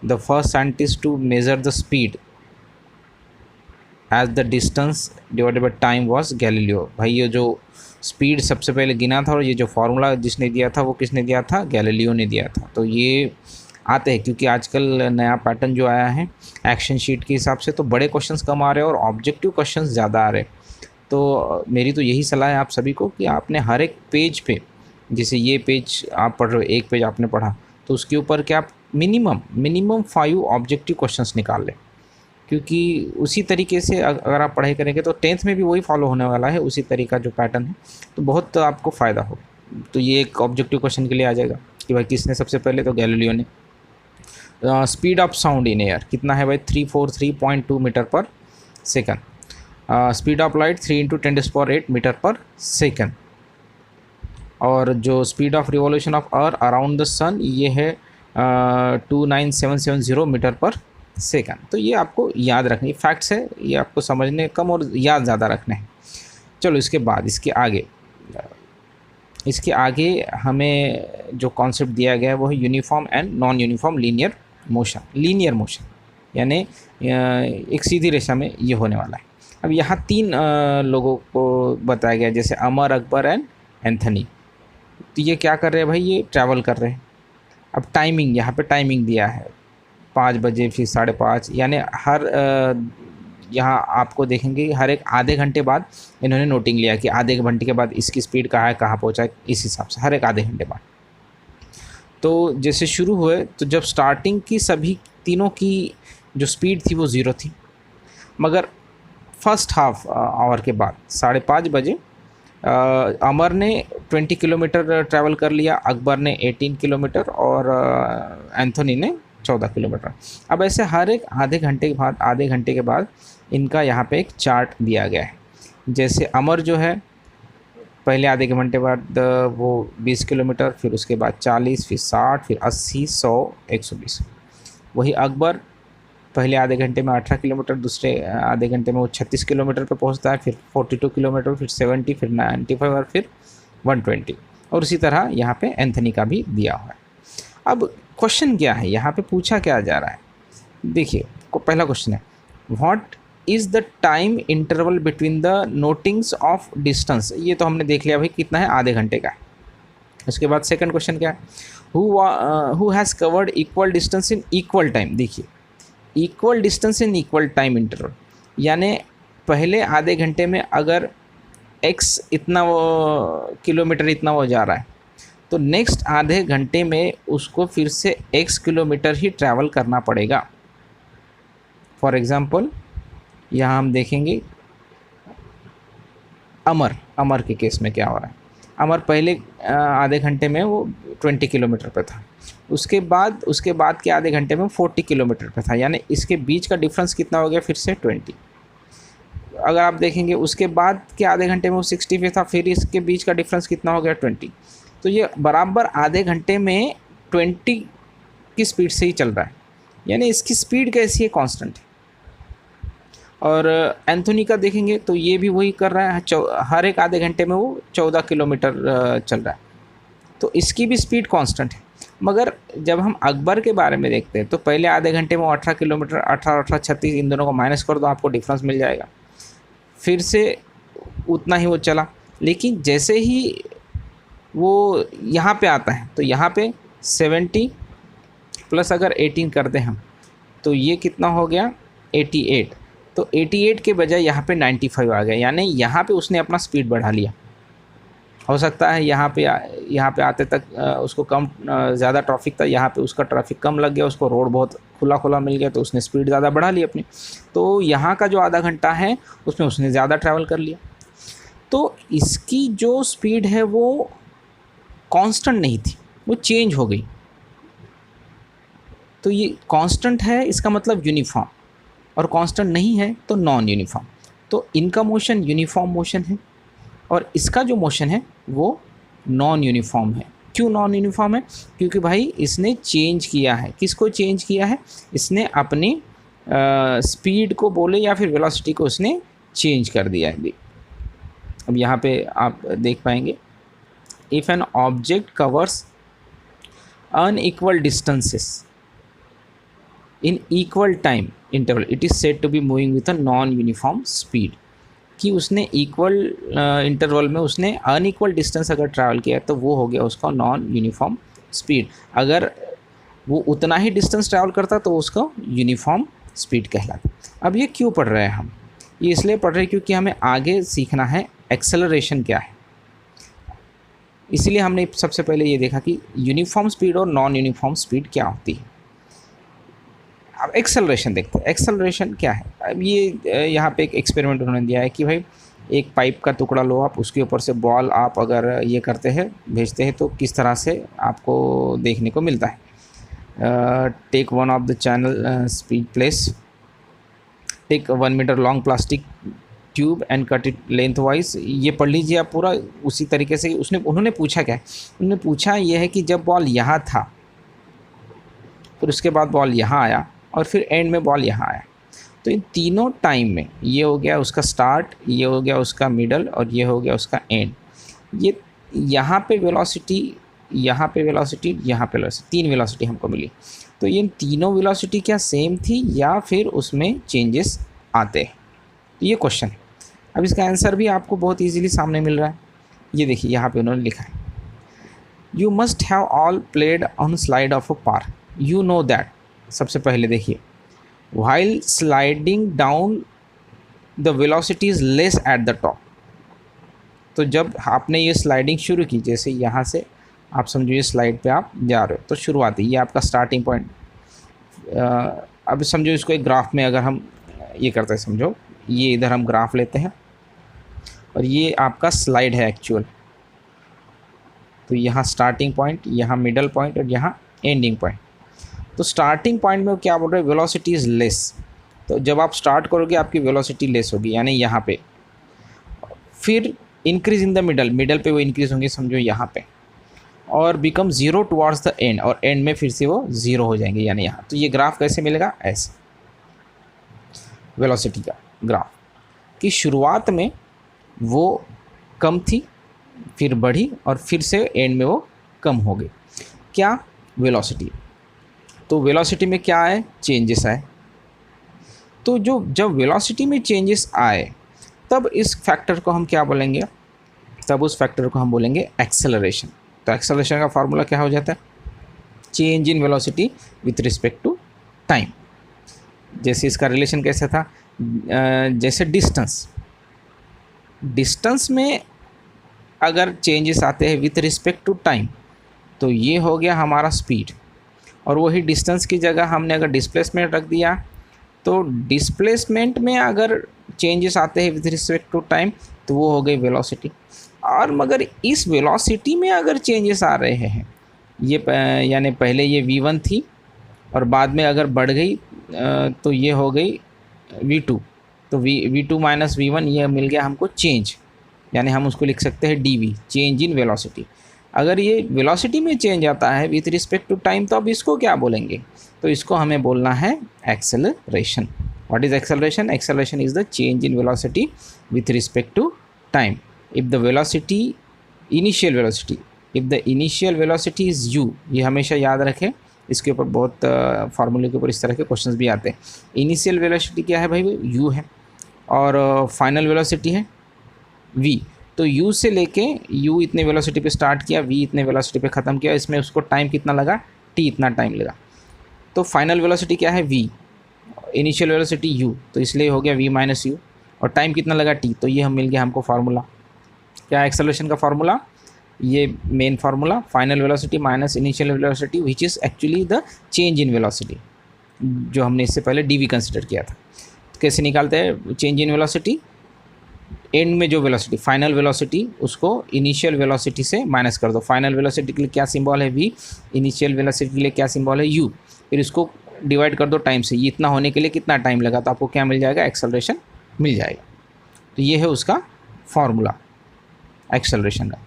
the first scientist to measure the speed as the distance divided by time was Galileo. भाई ये जो स्पीड सबसे पहले गिना था और ये जो फार्मूला जिसने दिया था वो किसने दिया था, गैलीलियो ने दिया था। तो ये आते हैं क्योंकि आजकल नया पैटर्न जो आया है एक्शन शीट के हिसाब से, तो बड़े क्वेश्चंस कम आ रहे हैं और ऑब्जेक्टिव क्वेश्चंस ज़्यादा आ रहे हैं। तो मेरी तो यही सलाह है आप सभी को कि आपने हर एक पेज पे, जैसे ये पेज आप पढ़ रहे हो, एक पेज आपने पढ़ा तो उसके ऊपर क्या आप मिनिमम 5 ऑब्जेक्टिव क्वेश्चंस निकाल लें, क्योंकि उसी तरीके से अगर आप पढ़ाई करेंगे तो 10th में भी वही फॉलो होने वाला है, उसी तरीका जो पैटर्न है, तो बहुत आपको फ़ायदा हो। तो ये एक ऑब्जेक्टिव क्वेश्चन के लिए आ जाएगा कि भाई किसने सबसे पहले, तो गैलीलियो ने। Speed of sound in air कितना है भाई, 343.2 मीटर पर second. Speed of light 3 × 10⁸ metre पर सेकंड। और जो speed of revolution of earth around the sun ये है 29770 मीटर पर सेकंड। तो ये आपको याद रखनी फैक्ट्स है, ये आपको समझने कम और याद ज़्यादा रखने हैं। चलो इसके आगे हमें जो कॉन्सेप्ट दिया गया है वो है uniform and non uniform linear motion, यानी एक सीधी रेखा में ये होने वाला है। अब यहाँ 3 लोगों को बताया गया, जैसे अमर, अकबर एंड एंथनी। तो ये क्या कर रहे हैं भाई, ये ट्रैवल कर रहे हैं। अब टाइमिंग, यहाँ पे टाइमिंग दिया है 5 बजे, फिर 5:30, यानी हर यहाँ आपको देखेंगे हर एक आधे घंटे बाद इन्होंने नोटिंग लिया कि आधे घंटे के बाद इसकी स्पीड कहाँ है, कहाँ पहुँचा है, इस हिसाब से हर एक आधे घंटे बाद। तो जैसे शुरू हुए तो जब स्टार्टिंग की सभी तीनों की जो स्पीड थी वो 0 थी, मगर फर्स्ट हाफ आवर के बाद 5:30 बजे अमर ने 20 किलोमीटर ट्रैवल कर लिया, अकबर ने 18 किलोमीटर और एंथोनी ने 14 किलोमीटर। अब ऐसे हर एक आधे घंटे के बाद इनका यहाँ पे एक चार्ट दिया गया है। जैसे अमर जो है पहले आधे घंटे बाद वो 20 किलोमीटर, फिर उसके बाद 40, फिर 60, फिर 80, 100, 120। वही अकबर पहले आधे घंटे में 18 किलोमीटर, दूसरे आधे घंटे में वो 36 किलोमीटर पे पहुंचता है, फिर 42 किलोमीटर, फिर 70, फिर 95 और फिर 120। और उसी तरह यहाँ पे एंथनी का भी दिया हुआ है। अब क्वेश्चन क्या है, यहाँ पे पूछा क्या जा रहा है, देखिए पहला क्वेश्चन है what is the time interval between the notings of distance. ये तो हमने देख लिया भाई कितना है, आधे घंटे का है। उसके बाद सेकंड क्वेश्चन क्या है, who has covered equal distance in equal time. देखिए equal distance in equal time interval, यानी पहले आधे घंटे में अगर x इतना वो किलोमीटर इतना वो जा रहा है, तो नेक्स्ट आधे घंटे में उसको फिर से x किलोमीटर ही ट्रैवल करना पड़ेगा। फॉर एग्ज़ाम्पल यहाँ हम देखेंगे अमर के केस में क्या हो रहा है। अमर पहले आधे घंटे में वो 20 किलोमीटर पर था, उसके बाद के आधे घंटे में 40 किलोमीटर पर था, यानी इसके बीच का डिफरेंस कितना हो गया, फिर से 20। अगर आप देखेंगे उसके बाद के आधे घंटे में वो 60 पे था, फिर इसके बीच का डिफरेंस कितना हो गया, 20। तो ये बराबर आधे घंटे में 20 की स्पीड से ही चल रहा है, यानी इसकी स्पीड कैसी है, कांस्टेंट है। और एंथोनी का देखेंगे तो ये भी वही कर रहा है, हर एक आधे घंटे में वो 14 किलोमीटर चल रहा है, तो इसकी भी स्पीड कांस्टेंट है। मगर जब हम अकबर के बारे में देखते हैं तो पहले आधे घंटे में 18 किलोमीटर, 18, 36, इन दोनों को माइनस कर दो, आपको डिफरेंस मिल जाएगा, फिर से उतना ही वो चला। लेकिन जैसे ही वो यहाँ पे आता है तो यहाँ पे 70 प्लस अगर 18 कर दें हम तो ये कितना हो गया, 88। तो 88 के बजाय यहाँ पे 95 आ गया, यानी यहाँ पे उसने अपना स्पीड बढ़ा लिया। हो सकता है यहाँ पे आते तक उसको कम ज़्यादा ट्रैफिक था, यहाँ पे उसका ट्रैफिक कम लग गया, उसको रोड बहुत खुला मिल गया, तो उसने स्पीड ज़्यादा बढ़ा ली अपनी। तो यहाँ का जो आधा घंटा है उसमें उसने ज़्यादा ट्रैवल कर लिया। तो इसकी जो स्पीड है वो कांस्टेंट नहीं थी, वो चेंज हो गई। तो ये कांस्टेंट है, इसका मतलब यूनिफॉर्म, और कांस्टेंट नहीं है तो नॉन यूनिफॉर्म। तो इनका मोशन यूनिफॉर्म मोशन है और इसका जो मोशन है वो नॉन यूनिफॉर्म है। क्यों नॉन यूनिफॉर्म है, क्योंकि भाई इसने चेंज किया है। किसको चेंज किया है, इसने अपनी स्पीड को बोले या फिर वेलोसिटी को उसने चेंज कर दिया है। अब यहाँ पे आप देख पाएंगे, if an object covers unequal distances in equal time interval it is said to be moving with a non uniform speed. कि उसने इक्वल इंटरवल में उसने अनइक्वल डिस्टेंस अगर ट्रैवल किया तो वो हो गया उसका नॉन यूनिफॉर्म स्पीड। अगर वो उतना ही डिस्टेंस ट्रैवल करता तो उसका यूनिफॉर्म स्पीड कहलाता। अब ये क्यों पढ़ रहे हैं हम, ये इसलिए पढ़ रहे हैं क्योंकि हमें आगे सीखना है एक्सेलरेशन क्या है। इसीलिए हमने सबसे पहले ये देखा कि यूनिफॉर्म स्पीड और नॉन यूनिफॉर्म स्पीड क्या होती है। अब एक्सेलरेशन देखते हैं, एक्सेलरेशन क्या है। अब ये यहाँ पे एक एक्सपेरिमेंट उन्होंने दिया है कि भाई एक पाइप का टुकड़ा लो आप, उसके ऊपर से बॉल आप अगर ये करते हैं भेजते हैं तो किस तरह से आपको देखने को मिलता है। Take one of the channel speed place, take 1 metre long plastic tube and cut it length wise. ये पढ़ लीजिए आप पूरा उसी तरीके से। उन्होंने पूछा क्या है, उन्होंने पूछा ये है कि जब बॉल यहाँ था, फिर उसके बाद बॉल यहाँ आया और फिर एंड में बॉल यहाँ आया, तो इन तीनों टाइम में ये हो गया उसका स्टार्ट, ये हो गया उसका मिडल और ये हो गया उसका एंड। ये यहाँ पे वेलोसिटी, यहाँ पे वेलोसिटी, यहाँ पे वेलोसिटी, 3 वेलोसिटी हमको मिली। तो ये तीनों वेलोसिटी क्या सेम थी या फिर उसमें चेंजेस आते हैं, तो ये क्वेश्चन है। अब इसका आंसर भी आपको बहुत इजीली सामने मिल रहा है। ये देखिए यहाँ पे उन्होंने लिखा है, you must have all played on slide of a park, you know that. सबसे पहले देखिए, while sliding down the velocity is less at the top। तो जब आपने ये स्लाइडिंग शुरू की, जैसे यहाँ से आप समझो ये स्लाइड पे आप जा रहे हो, तो शुरुआती ये आपका स्टार्टिंग पॉइंट। अब समझो इसको एक ग्राफ में अगर हम ये करते हैं, समझो ये इधर हम ग्राफ लेते हैं और ये आपका स्लाइड है एक्चुअल। तो यहाँ स्टार्टिंग पॉइंट, यहाँ मिडल पॉइंट और यहाँ एंडिंग पॉइंट। तो स्टार्टिंग पॉइंट में क्या बोल रहे हैं, वेलोसिटी इज़ लेस। तो जब आप स्टार्ट करोगे आपकी वेलोसिटी लेस होगी, यानी यहाँ पे। फिर increase in the middle, middle पे वो इंक्रीज होंगे समझो यहाँ पे, और become zero towards the end, और एंड में फिर से वो ज़ीरो हो जाएंगे यानी यहाँ। तो ये ग्राफ कैसे मिलेगा, ऐसे वेलोसिटी का ग्राफ कि शुरुआत में वो कम थी, फिर बढ़ी और फिर से एंड में वो कम हो गई। क्या, वेलोसिटी। तो वेलोसिटी में क्या आए, चेंजेस आए। तो जब वेलोसिटी में चेंजेस आए तब इस फैक्टर को हम क्या बोलेंगे, तब उस फैक्टर को हम बोलेंगे एक्सेलरेशन। तो एक्सेलरेशन का फार्मूला क्या हो जाता है, change in velocity with respect to time. जैसे इसका रिलेशन कैसे था, जैसे डिस्टेंस में अगर चेंजेस आते हैं विथ रिस्पेक्ट टू टाइम, तो ये हो गया हमारा स्पीड। और वही डिस्टेंस की जगह हमने अगर डिस्प्लेसमेंट रख दिया, तो डिस्प्लेसमेंट में अगर चेंजेस आते हैं विद रिस्पेक्ट टू टाइम, तो वो हो गई वेलोसिटी। और मगर इस वेलोसिटी में अगर चेंजेस आ रहे हैं, ये यानी पहले ये v1 थी और बाद में अगर बढ़ गई तो ये हो गई v2। तो v2 माइनस v1 ये मिल गया हमको चेंज, यानी हम उसको लिख सकते हैं dv, चेंज इन वेलोसिटी। अगर ये वेलोसिटी में चेंज आता है विथ रिस्पेक्ट टू टाइम, तो अब इसको क्या बोलेंगे, तो इसको हमें बोलना है acceleration. What is acceleration, acceleration is the change in velocity with respect to time. If the velocity, initial velocity, if the initial velocity is u, ये हमेशा याद रखें, इसके ऊपर बहुत फार्मूले के ऊपर इस तरह के क्वेश्चंस भी आते हैं। इनिशियल वेलोसिटी क्या है भाई, u है, और फाइनल वेलोसिटी है v। तो u से लेके u इतने वेलोसिटी पे स्टार्ट किया, v इतने वेलोसिटी पे ख़त्म किया, इसमें उसको टाइम कितना लगा, t इतना टाइम लगा। तो फाइनल वेलोसिटी क्या है, v, इनिशियल वेलोसिटी u, तो इसलिए हो गया v माइनस यू, और टाइम कितना लगा, t। तो ये हम मिल गया हमको फार्मूला, क्या एक्सेलरेशन का फार्मूला, ये main formula, final velocity minus initial velocity which is actually the change in velocity, जो हमने इससे पहले dv कंसिडर किया था। तो कैसे निकालते हैं चेंज इन वेलोसिटी, एंड में जो वेलोसिटी, फाइनल वेलोसिटी, उसको इनिशियल वेलोसिटी से माइनस कर दो। फाइनल वेलोसिटी के लिए क्या सिंबल है v, इनिशियल वेलोसिटी के लिए क्या सिंबल है u, फिर इसको डिवाइड कर दो टाइम से, ये इतना होने के लिए कितना टाइम लगा, तो आपको क्या मिल जाएगा, एक्सेलरेशन मिल जाएगा। तो ये है उसका फार्मूला एक्सेलरेशन का।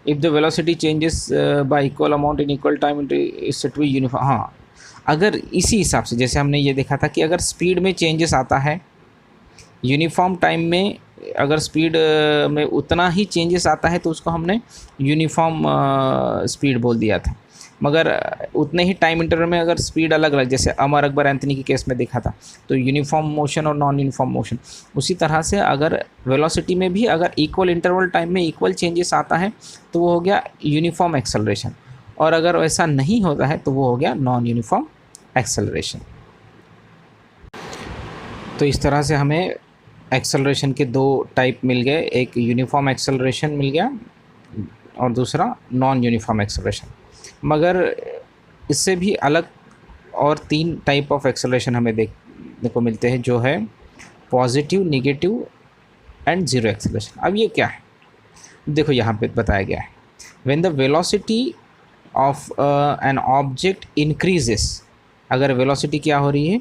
If the velocity changes by equal amount in equal time it's said to be uniform. हाँ, अगर इसी हिसाब से जैसे हमने ये देखा था कि अगर स्पीड में चेंजेस आता है, यूनिफॉर्म टाइम में अगर स्पीड में उतना ही चेंजेस आता है, तो उसको हमने यूनिफॉर्म स्पीड बोल दिया था। मगर उतने ही टाइम इंटरवल में अगर स्पीड अलग अलग, जैसे अमर अकबर एंथनी के केस में देखा था, तो यूनिफॉर्म मोशन और नॉन यूनिफॉर्म मोशन, उसी तरह से अगर वेलोसिटी में भी अगर इक्वल इंटरवल टाइम में इक्वल चेंजेस आता है, तो वो हो गया यूनिफॉर्म एक्सेलरेशन, और अगर वैसा नहीं होता है तो वो हो गया नॉन यूनिफॉर्म एक्सेलरेशन। तो इस तरह से हमें एक्सेलरेशन के दो टाइप मिल गए, एक यूनिफॉर्म एक्सेलरेशन मिल गया और दूसरा नॉन यूनिफॉर्म एक्सेलरेशन। मगर इससे भी अलग और 3 टाइप ऑफ एक्सेलरेशन हमें देखने को मिलते हैं, जो है positive, negative and zero acceleration. अब ये क्या है, देखो यहाँ पे बताया गया है, when the velocity of an object increases, अगर वेलोसिटी क्या हो रही है,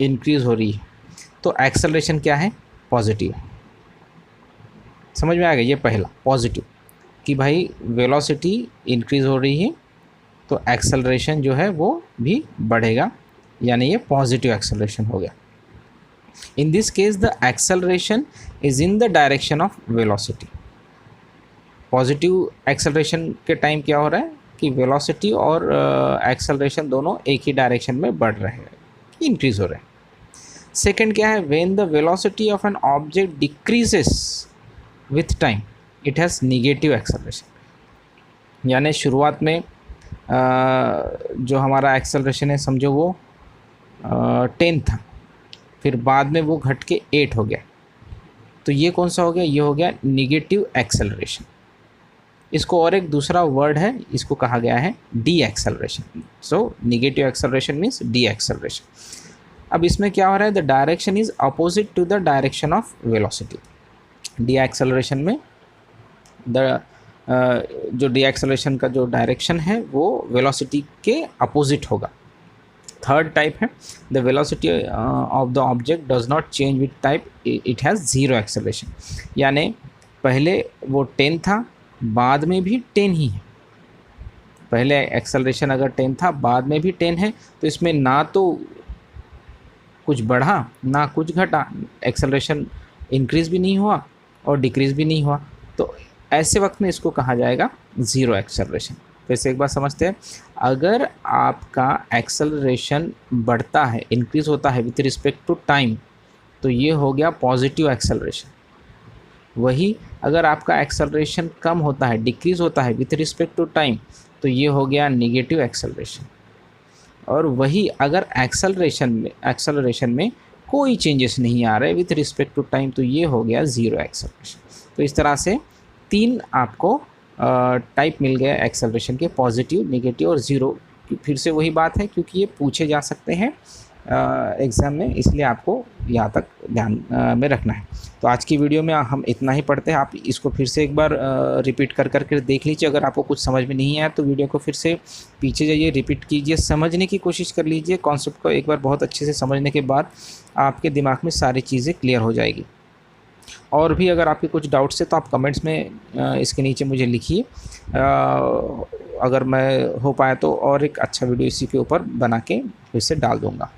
इंक्रीज़ हो रही है, तो एक्सेलरेशन क्या है, पॉजिटिव है। समझ में आ गया? ये पहला पॉजिटिव कि भाई वेलोसिटी इंक्रीज़ हो रही है तो एक्सेलरेशन जो है वो भी बढ़ेगा, यानी ये पॉजिटिव एक्सेलरेशन हो गया। In this case the acceleration is in the direction of velocity. Positive acceleration के टाइम क्या हो रहा है कि वेलोसिटी और एक्सेलरेशन दोनों एक ही डायरेक्शन में बढ़ रहे हैं, इंक्रीज हो रहे हैं। सेकंड क्या है, when the velocity of an object decreases with time it has negative acceleration. यानी शुरुआत में जो हमारा एक्सेलरेशन है समझो वो 10 था, फिर बाद में वो घट के 8 हो गया, तो ये कौन सा हो गया? ये हो गया निगेटिव एक्सेलरेशन। इसको और एक दूसरा वर्ड है, इसको कहा गया है de acceleration. So negative acceleration means de acceleration. अब इसमें क्या हो रहा है, the direction is opposite to the direction of velocity. De acceleration में जो डी एक्सेलरेशन का जो डायरेक्शन है वो वेलोसिटी के अपोजिट होगा। थर्ड टाइप है the velocity of the object does not change with type, it has zero acceleration. यानी पहले वो 10 था, बाद में भी 10 ही है। पहले एक्सेलरेशन अगर 10 था, बाद में भी 10 है, तो इसमें ना तो कुछ बढ़ा ना कुछ घटा, एक्सेलरेशन इंक्रीज़ भी नहीं हुआ और डिक्रीज़ भी नहीं हुआ, तो ऐसे वक्त में इसको कहा जाएगा ज़ीरो एक्सेलरेशन। फिर से एक बार समझते हैं, अगर आपका एक्सेलरेशन बढ़ता है, इंक्रीज़ होता है विथ रिस्पेक्ट टू टाइम, तो ये हो गया पॉजिटिव एक्सेलरेशन। वही अगर आपका एक्सेलरेशन कम होता है, डिक्रीज़ होता है विथ रिस्पेक्ट टू टाइम, तो ये हो गया नेगेटिव एक्सेलरेशन। और वही अगर एक्सेलरेशन में कोई चेंजेस नहीं आ रहे विथ रिस्पेक्ट टू टाइम, तो ये हो गया ज़ीरो एक्सेलरेशन। तो इस तरह से 3 आपको टाइप मिल गया एक्सेलरेशन के, पॉजिटिव, नेगेटिव और ज़ीरो। फिर से वही बात है, क्योंकि ये पूछे जा सकते हैं एग्ज़ाम में, इसलिए आपको यहाँ तक ध्यान में रखना है। तो आज की वीडियो में हम इतना ही पढ़ते हैं। आप इसको फिर से एक बार रिपीट कर देख लीजिए। अगर आपको कुछ समझ में नहीं आया तो वीडियो को फिर से पीछे जाइए, रिपीट कीजिए, समझने की कोशिश कर लीजिए। कॉन्सेप्ट को एक बार बहुत अच्छे से समझने के बाद आपके दिमाग में सारी चीज़ें क्लियर हो जाएगी। और भी अगर आपके कुछ डाउट्स है तो आप कमेंट्स में इसके नीचे मुझे लिखिए। अगर मैं हो पाया तो और एक अच्छा वीडियो इसी के ऊपर बना के फिर से डाल दूँगा।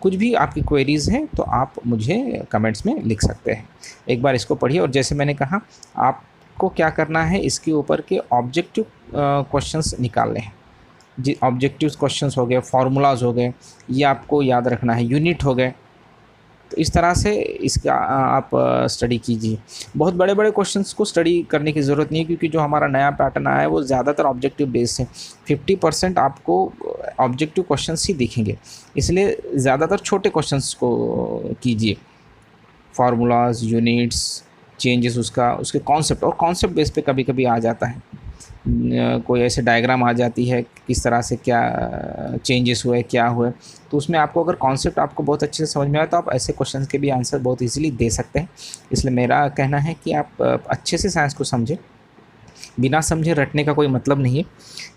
कुछ भी आपकी क्वेरीज़ हैं तो आप मुझे कमेंट्स में लिख सकते हैं। एक बार इसको पढ़िए, और जैसे मैंने कहा आपको क्या करना है, इसके ऊपर के ऑब्जेक्टिव क्वेश्चंस निकालने हैं। जी, ऑब्जेक्टिव क्वेश्चंस हो गए, फार्मूलाज हो गए, ये आपको याद रखना है, यूनिट हो गए। तो इस तरह से इसका आप स्टडी कीजिए। बहुत बड़े बड़े क्वेश्चंस को स्टडी करने की ज़रूरत नहीं है, क्योंकि जो हमारा नया पैटर्न आया है वो ज़्यादातर ऑब्जेक्टिव बेस्ड है। 50% आपको ऑब्जेक्टिव क्वेश्चंस ही दिखेंगे, इसलिए ज़्यादातर छोटे क्वेश्चंस को कीजिए। फार्मूलाज, यूनिट्स, चेंजेस, उसके कॉन्सेप्ट, और कॉन्सेप्ट बेस पे कभी कभी आ जाता है, कोई ऐसे डायग्राम आ जाती है किस तरह से क्या चेंजेस हुए, क्या हुए, तो उसमें आपको अगर कॉन्सेप्ट आपको बहुत अच्छे से समझ में आए तो आप ऐसे क्वेश्चंस के भी आंसर बहुत इजीली दे सकते हैं। इसलिए मेरा कहना है कि आप अच्छे से साइंस को समझें, बिना समझे रटने का कोई मतलब नहीं है।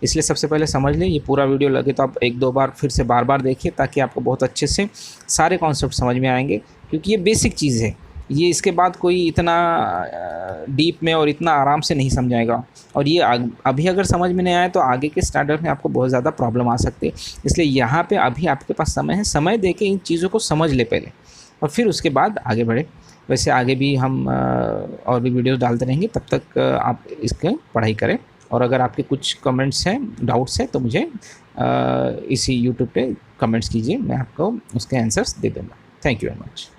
इसलिए सबसे पहले समझ लें। ये पूरा वीडियो लगे तो आप 1-2 बार फिर से बार देखिए, ताकि आपको बहुत अच्छे से सारे कॉन्सेप्ट समझ में आएंगे, क्योंकि ये बेसिक चीज़ है। ये इसके बाद कोई इतना डीप में और इतना आराम से नहीं समझाएगा, और ये अभी अगर समझ में नहीं आए तो आगे के स्टैंडर्ड में आपको बहुत ज़्यादा प्रॉब्लम आ सकती है। इसलिए यहाँ पे अभी आपके पास समय है, समय दे के इन चीज़ों को समझ ले पहले, और फिर उसके बाद आगे बढ़े। वैसे आगे भी हम और भी वीडियोस डालते रहेंगे, तब तक आप इसके पढ़ाई करें। और अगर आपके कुछ कमेंट्स हैं, डाउट्स हैं, तो मुझे इसी यूट्यूब पे कमेंट्स कीजिए, मैं आपको उसके आंसर्स दे दूँगा। Thank you very much.